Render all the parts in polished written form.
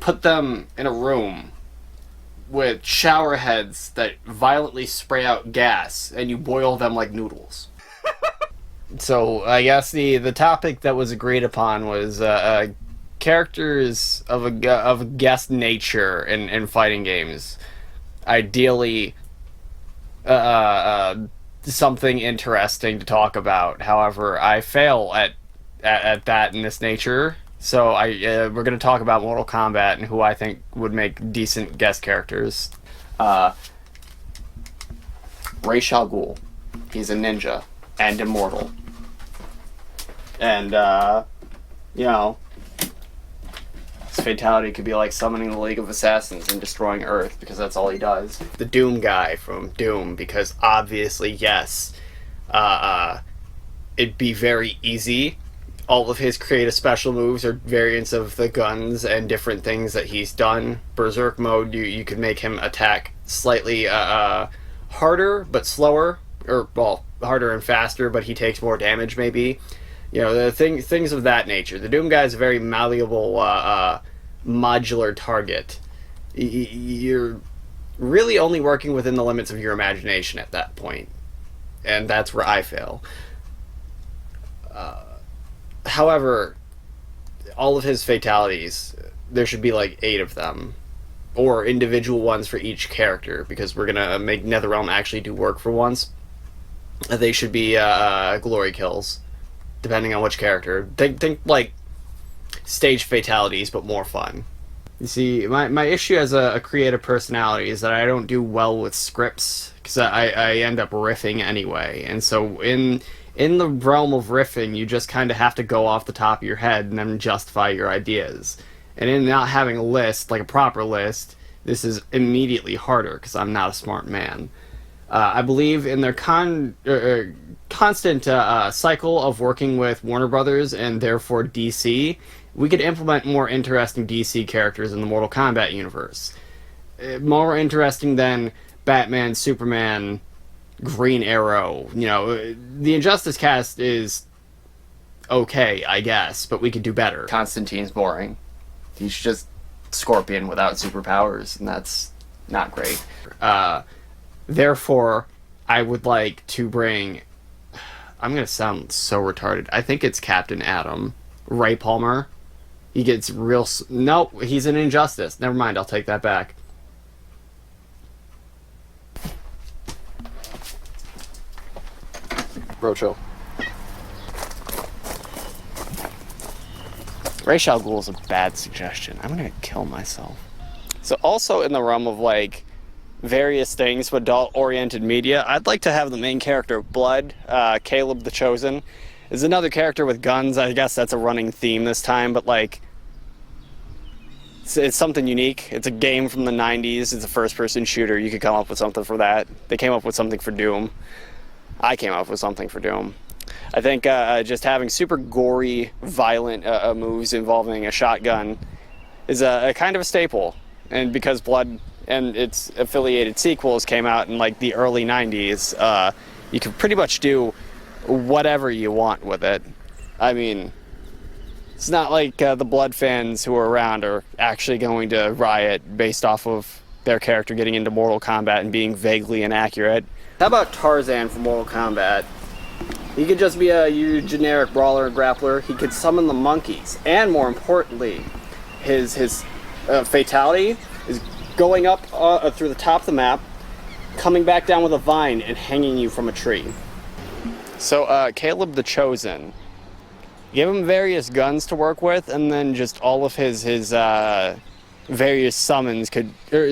put them in a room with shower heads that violently spray out gas, and you boil them like noodles. So I guess the topic that was agreed upon was characters of a guest nature in fighting games. Ideally, something interesting to talk about. However, I fail at that in this nature. So we're going to talk about Mortal Kombat and who I think would make decent guest characters. Ra's al Ghul. He's a ninja and immortal. And, you know, his fatality could be like summoning the League of Assassins and destroying Earth, because that's all he does. The Doom guy from Doom, because obviously, yes, it'd be very easy. All of his creative special moves are variants of the guns and different things that he's done. Berserk mode, you could make him attack slightly harder but slower, or, well, harder and faster, but he takes more damage maybe. You know, the things of that nature. The Doom guy is a very malleable, modular target. You're really only working within the limits of your imagination at that point. And that's where I fail. However, all of his fatalities, there should be like 8 of them. Or individual ones for each character, because we're gonna make NetherRealm actually do work for once. They should be glory kills, depending on which character. Think like stage fatalities, but more fun. You see, my issue as a creative personality is that I don't do well with scripts, because I end up riffing anyway. And so in the realm of riffing, you just kind of have to go off the top of your head and then justify your ideas. And in not having a list, like a proper list, this is immediately harder, because I'm not a smart man. I believe in their constant cycle of working with Warner Brothers and therefore DC, we could implement more interesting DC characters in the Mortal Kombat universe. More interesting than Batman, Superman, Green Arrow. You know, the Injustice cast is okay, I guess, but we could do better. Constantine's boring. He's just Scorpion without superpowers, and that's not great. Therefore, I would like to bring... I'm going to sound so retarded. I think it's Captain Atom. Ray Palmer. He gets real... Nope, he's an Injustice. Never mind, I'll take that back. Bro, chill. Ra's al Ghul is a bad suggestion. I'm going to kill myself. So also in the realm of, like, various things with adult-oriented media, I'd like to have the main character, Blood, Caleb the Chosen, is another character with guns. I guess that's a running theme this time, but, like, it's something unique. It's a game from the 90s. It's a first-person shooter. You could come up with something for that. They came up with something for Doom. I came up with something for Doom. I think just having super gory, violent moves involving a shotgun is a kind of a staple. And because Blood and its affiliated sequels came out in like the early 90s, you can pretty much do whatever you want with it. I mean, it's not like the Blood fans who are around are actually going to riot based off of their character getting into Mortal Kombat and being vaguely inaccurate. How about Tarzan from Mortal Kombat? He could just be a generic brawler and grappler. He could summon the monkeys. And more importantly, his fatality is going up through the top of the map, coming back down with a vine, and hanging you from a tree. So, Caleb the Chosen. Give him various guns to work with, and then just all of his various summons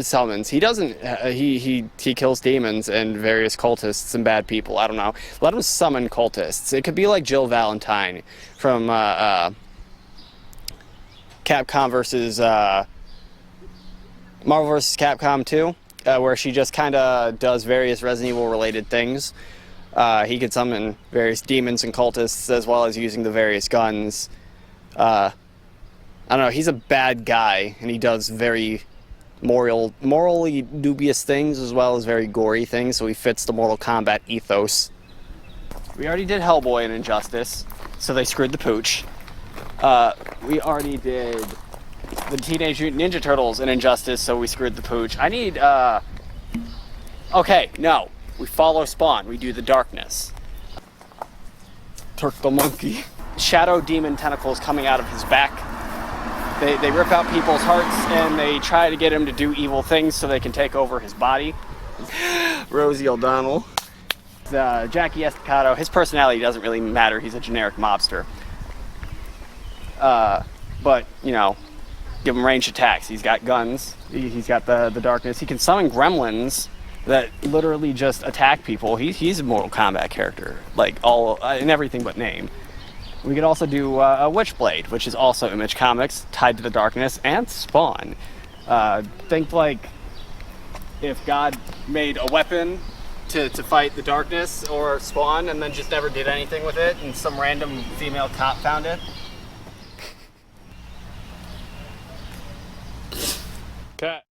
summons. He doesn't. He kills demons and various cultists and bad people. I don't know. Let him summon cultists. It could be like Jill Valentine from Capcom versus Marvel vs. Capcom 2, where she just kind of does various Resident Evil related things. He could summon various demons and cultists as well as using the various guns. I don't know, he's a bad guy, and he does very morally dubious things as well as very gory things, so he fits the Mortal Kombat ethos. We already did Hellboy and Injustice, so they screwed the pooch. We already did the Teenage Mutant Ninja Turtles in Injustice, so we screwed the pooch. I need, okay, no. We follow Spawn. We do the darkness. Turk the monkey. Shadow demon tentacles coming out of his back. They rip out people's hearts and they try to get him to do evil things so they can take over his body. Rosie O'Donnell. Jackie Estacado, his personality doesn't really matter. He's a generic mobster. But, you know, give him ranged attacks. He's got guns. He's got the darkness. He can summon gremlins that literally just attack people. He's a Mortal Kombat character, like all in everything but name. We could also do a Witchblade, which is also Image Comics, tied to the darkness, and Spawn. Think like if God made a weapon to fight the darkness or Spawn and then just never did anything with it and some random female cop found it. Cat.